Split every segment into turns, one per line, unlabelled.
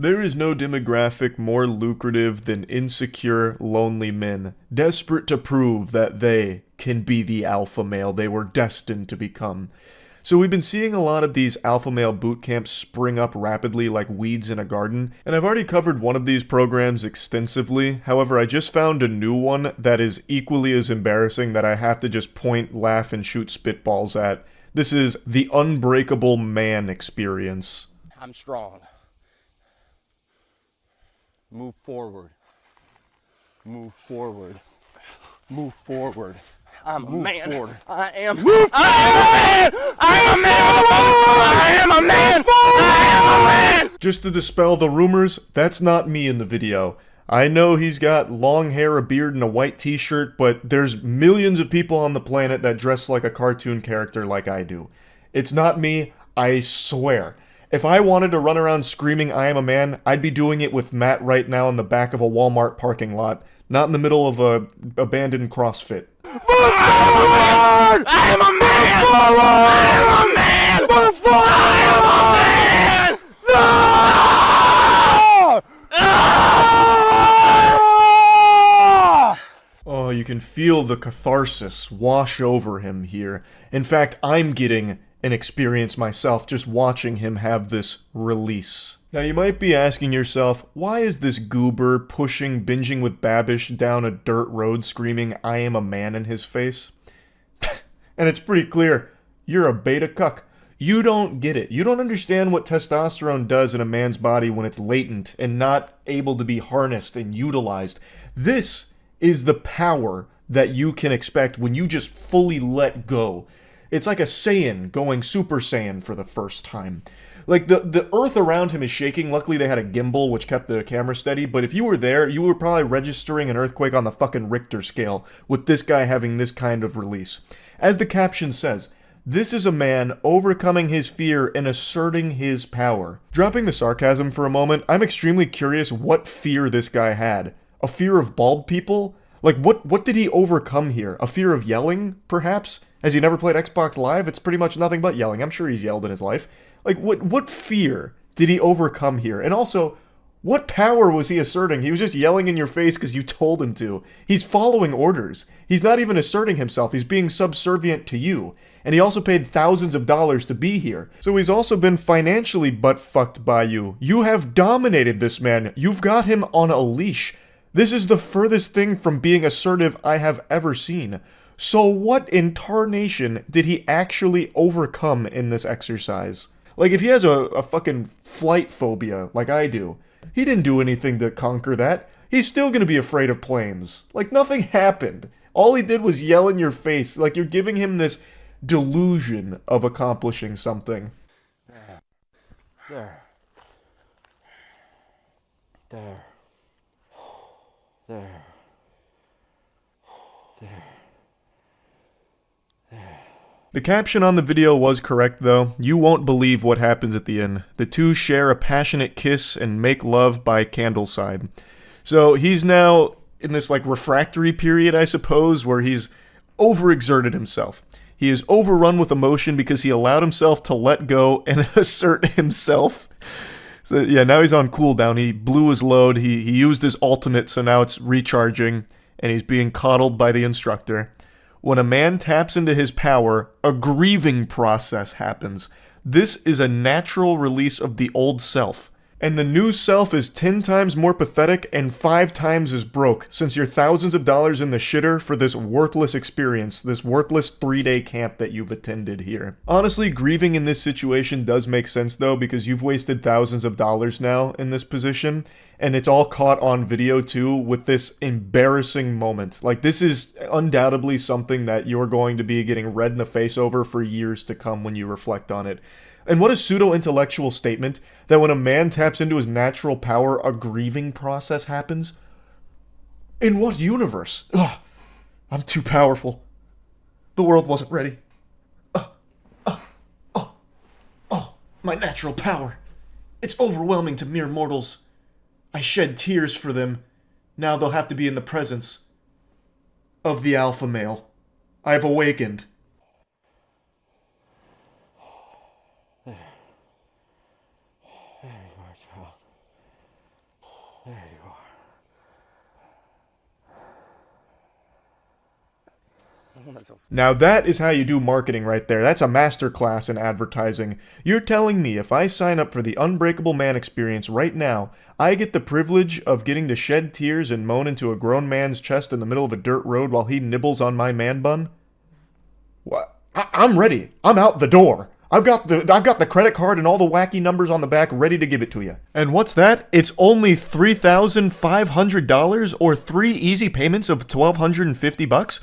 There is no demographic more lucrative than insecure, lonely men, desperate to prove that they can be the alpha male they were destined to become. So we've been seeing a lot of these alpha male boot camps spring up rapidly like weeds in a garden, and I've already covered one of these programs extensively. However, I just found a new one that is equally as embarrassing that I have to just point, laugh, and shoot spitballs at. This is the Unbreakable Man experience.
I'm strong. Move forward. Move forward. Move forward. I'm a man. Forward. I am. Move I am a man. I am a man. I am a man.
Just to dispel the rumors, that's not me in the video. I know he's got long hair, a beard, and a white t-shirt, but there's millions of people on the planet that dress like a cartoon character like I do. It's not me, I swear. If I wanted to run around screaming I am a man, I'd be doing it with Matt right now in the back of a Walmart parking lot, not in the middle of a abandoned CrossFit.
I am a man! I am a man! I am a man! No!
Oh, you can feel the catharsis wash over him here. In fact, I'm getting an experience myself just watching him have this release. Now you might be asking yourself, why is this goober pushing Binging with Babish down a dirt road screaming I am a man in his face? And it's pretty clear, you're a beta cuck. You don't get it. You don't understand what testosterone does in a man's body when it's latent and not able to be harnessed and utilized. This is the power that you can expect when you just fully let go. It's like a Saiyan going Super Saiyan for the first time. Like, the earth around him is shaking. Luckily, they had a gimbal, which kept the camera steady. But if you were there, you were probably registering an earthquake on the fucking Richter scale with this guy having this kind of release. As the caption says, this is a man overcoming his fear and asserting his power. Dropping the sarcasm for a moment, I'm extremely curious what fear this guy had. A fear of bald people? Like, what did he overcome here? A fear of yelling, perhaps? Has he never played Xbox Live? It's pretty much nothing but yelling. I'm sure he's yelled in his life. Like, what fear did he overcome here? And also, what power was he asserting? He was just yelling in your face because you told him to. He's following orders. He's not even asserting himself. He's being subservient to you. And he also paid thousands of dollars to be here. So he's also been financially butt-fucked by you. You have dominated this man. You've got him on a leash. This is the furthest thing from being assertive I have ever seen. So what in tarnation did he actually overcome in this exercise? Like, if he has a fucking flight phobia, like I do, he didn't do anything to conquer that. He's still gonna be afraid of planes. Like, nothing happened. All he did was yell in your face. Like, you're giving him this delusion of accomplishing something.
There. There. There. There. There.
The caption on the video was correct though. You won't believe what happens at the end. The two share a passionate kiss and make love by candleside. So he's now in this like refractory period, I suppose, where he's overexerted himself. He is overrun with emotion because he allowed himself to let go and assert himself. So yeah, now he's on cooldown. He blew his load. He used his ultimate, so now it's recharging, and he's being coddled by the instructor. When a man taps into his power, a grieving process happens. This is a natural release of the old self. And the new self is 10 times more pathetic and 5 times as broke, since you're thousands of dollars in the shitter for this worthless experience, this worthless 3-day camp that you've attended here. Honestly, grieving in this situation does make sense though, because you've wasted thousands of dollars now in this position, and it's all caught on video too with this embarrassing moment. Like, this is undoubtedly something that you're going to be getting red in the face over for years to come when you reflect on it. And what a pseudo-intellectual statement that when a man taps into his natural power, a grieving process happens? In what universe? Ugh, I'm too powerful. The world wasn't ready. My natural power. It's overwhelming to mere mortals. I shed tears for them. Now they'll have to be in the presence of the alpha male. I've awakened.
There you are, child. There you are.
Now that is how you do marketing right there. That's a masterclass in advertising. You're telling me if I sign up for the Unbreakable Man experience right now, I get the privilege of getting to shed tears and moan into a grown man's chest in the middle of a dirt road while he nibbles on my man bun? What? I'm ready. I'm out the door. I've got the credit card and all the wacky numbers on the back ready to give it to you. And what's that? It's only $3,500 or 3 easy payments of $1,250?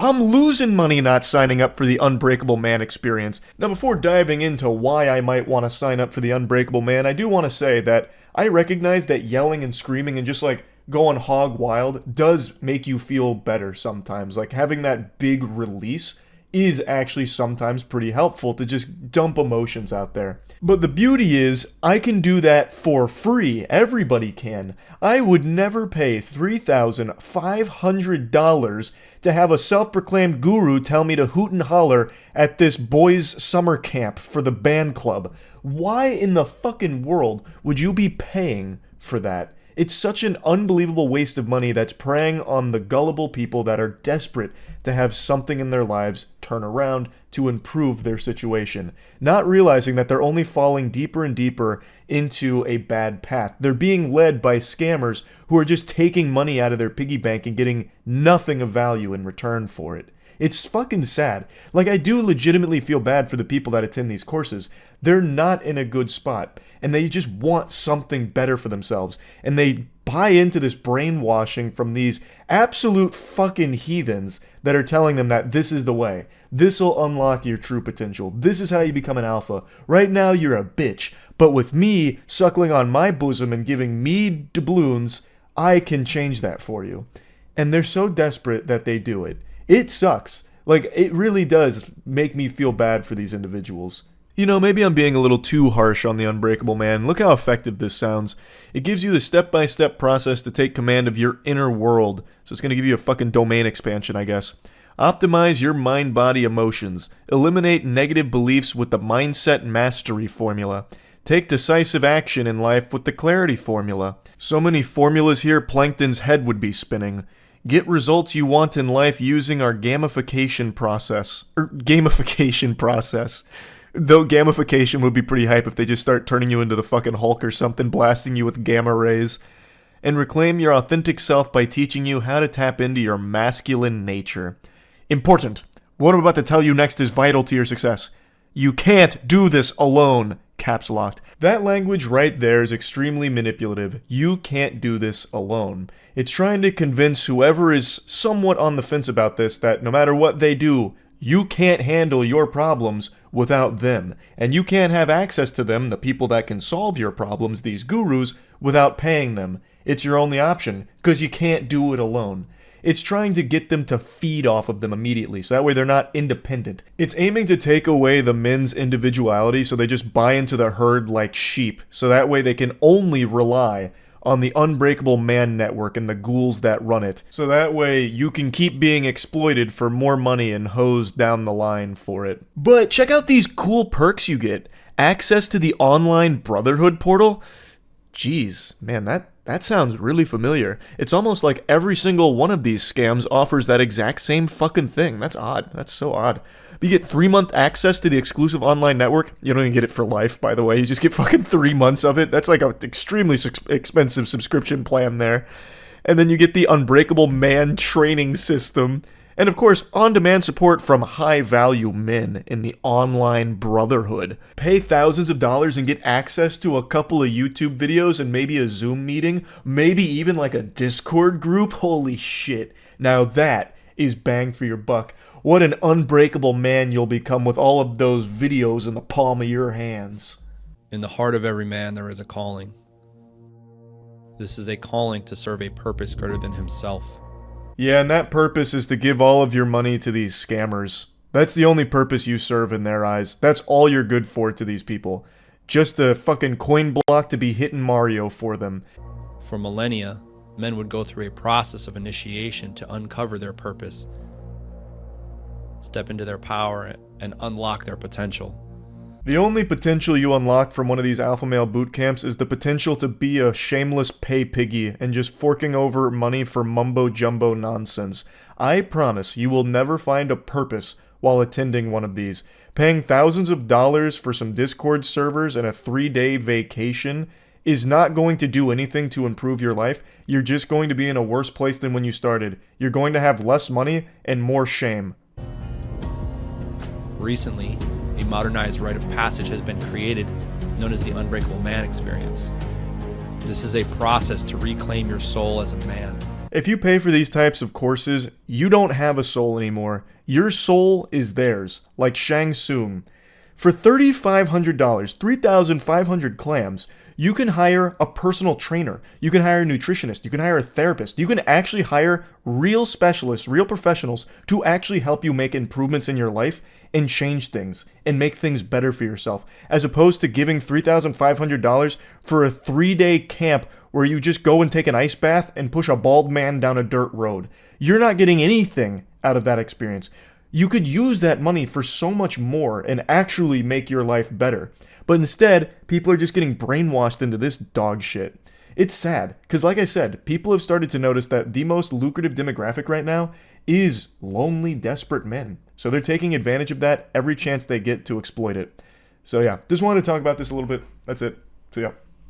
I'm losing money not signing up for the Unbreakable Man experience. Now, before diving into why I might want to sign up for the Unbreakable Man, I do want to say that I recognize that yelling and screaming and just like going hog wild does make you feel better sometimes. Like having that big release is actually sometimes pretty helpful to just dump emotions out there. But the beauty is, I can do that for free. Everybody can. I would never pay $3,500 to have a self-proclaimed guru tell me to hoot and holler at this boys' summer camp for the band club. Why in the fucking world would you be paying for that? It's such an unbelievable waste of money that's preying on the gullible people that are desperate to have something in their lives turn around to improve their situation, not realizing that they're only falling deeper and deeper into a bad path. They're being led by scammers who are just taking money out of their piggy bank and getting nothing of value in return for it. It's fucking sad. Like, I do legitimately feel bad for the people that attend these courses. They're not in a good spot, and they just want something better for themselves, and they buy into this brainwashing from these absolute fucking heathens that are telling them that this is the way. This will unlock your true potential. This is how you become an alpha. Right now, you're a bitch, but with me suckling on my bosom and giving me doubloons, I can change that for you. And they're so desperate that they do it. It sucks. Like, it really does make me feel bad for these individuals. You know, maybe I'm being a little too harsh on the Unbreakable Man. Look how effective this sounds. It gives you the step-by-step process to take command of your inner world. So it's going to give you a fucking domain expansion, I guess. Optimize your mind-body emotions. Eliminate negative beliefs with the Mindset Mastery formula. Take decisive action in life with the Clarity formula. So many formulas here, Plankton's head would be spinning. Get results you want in life using our gamification process. Though gamification would be pretty hype if they just start turning you into the fucking Hulk or something, blasting you with gamma rays. And reclaim your authentic self by teaching you how to tap into your masculine nature. Important. What I'm about to tell you next is vital to your success. You can't do this alone. Caps locked. That language right there is extremely manipulative. You can't do this alone. It's trying to convince whoever is somewhat on the fence about this that no matter what they do, you can't handle your problems without them. And you can't have access to them, the people that can solve your problems, these gurus, without paying them. It's your only option, because you can't do it alone. It's trying to get them to feed off of them immediately, so that way they're not independent. It's aiming to take away the men's individuality so they just buy into the herd like sheep, so that way they can only rely on the Unbreakable Man network and the ghouls that run it. So that way you can keep being exploited for more money and hosed down the line for it. But check out these cool perks you get. Access to the online brotherhood portal. Jeez, man, that sounds really familiar. It's almost like every single one of these scams offers that exact same fucking thing. That's odd. That's so odd. But you get 3-month access to the exclusive online network. You don't even get it for life, by the way. You just get fucking 3 months of it. That's like an extremely expensive subscription plan there. And then you get the Unbreakable Man training system. And of course, on-demand support from high-value men in the online brotherhood. Pay thousands of dollars and get access to a couple of YouTube videos and maybe a Zoom meeting, maybe even like a Discord group. Holy shit. Now that is bang for your buck. What an unbreakable man you'll become with all of those videos in the palm of your hands.
In the heart of every man there is a calling. This is a calling to serve a purpose greater than himself.
Yeah, and that purpose is to give all of your money to these scammers. That's the only purpose you serve in their eyes. That's all you're good for to these people. Just a fucking coin block to be hitting Mario for them.
For millennia, men would go through a process of initiation to uncover their purpose, step into their power, and unlock their potential.
The only potential you unlock from one of these alpha male boot camps is the potential to be a shameless pay piggy and just forking over money for mumbo jumbo nonsense. I promise you will never find a purpose while attending one of these. Paying thousands of dollars for some Discord servers and a 3-day vacation is not going to do anything to improve your life. You're just going to be in a worse place than when you started. You're going to have less money and more shame.
Recently, a modernized rite of passage has been created known as the Unbreakable Man experience. This is a process to reclaim your soul as a man.
If you pay for these types of courses, you don't have a soul anymore. Your soul is theirs, like Shang Tsung. For $3,500, 3,500 clams, you can hire a personal trainer. You can hire a nutritionist. You can hire a therapist. You can actually hire real specialists, real professionals to actually help you make improvements in your life and change things and make things better for yourself, as opposed to giving $3,500 for a 3-day camp where you just go and take an ice bath and push a bald man down a dirt road. You're not getting anything out of that experience. You could use that money for so much more and actually make your life better. But instead, people are just getting brainwashed into this dog shit. It's sad, because like I said, people have started to notice that the most lucrative demographic right now is lonely, desperate men. So they're taking advantage of that every chance they get to exploit it. So yeah, just wanted to talk about this a little bit. That's it. See ya.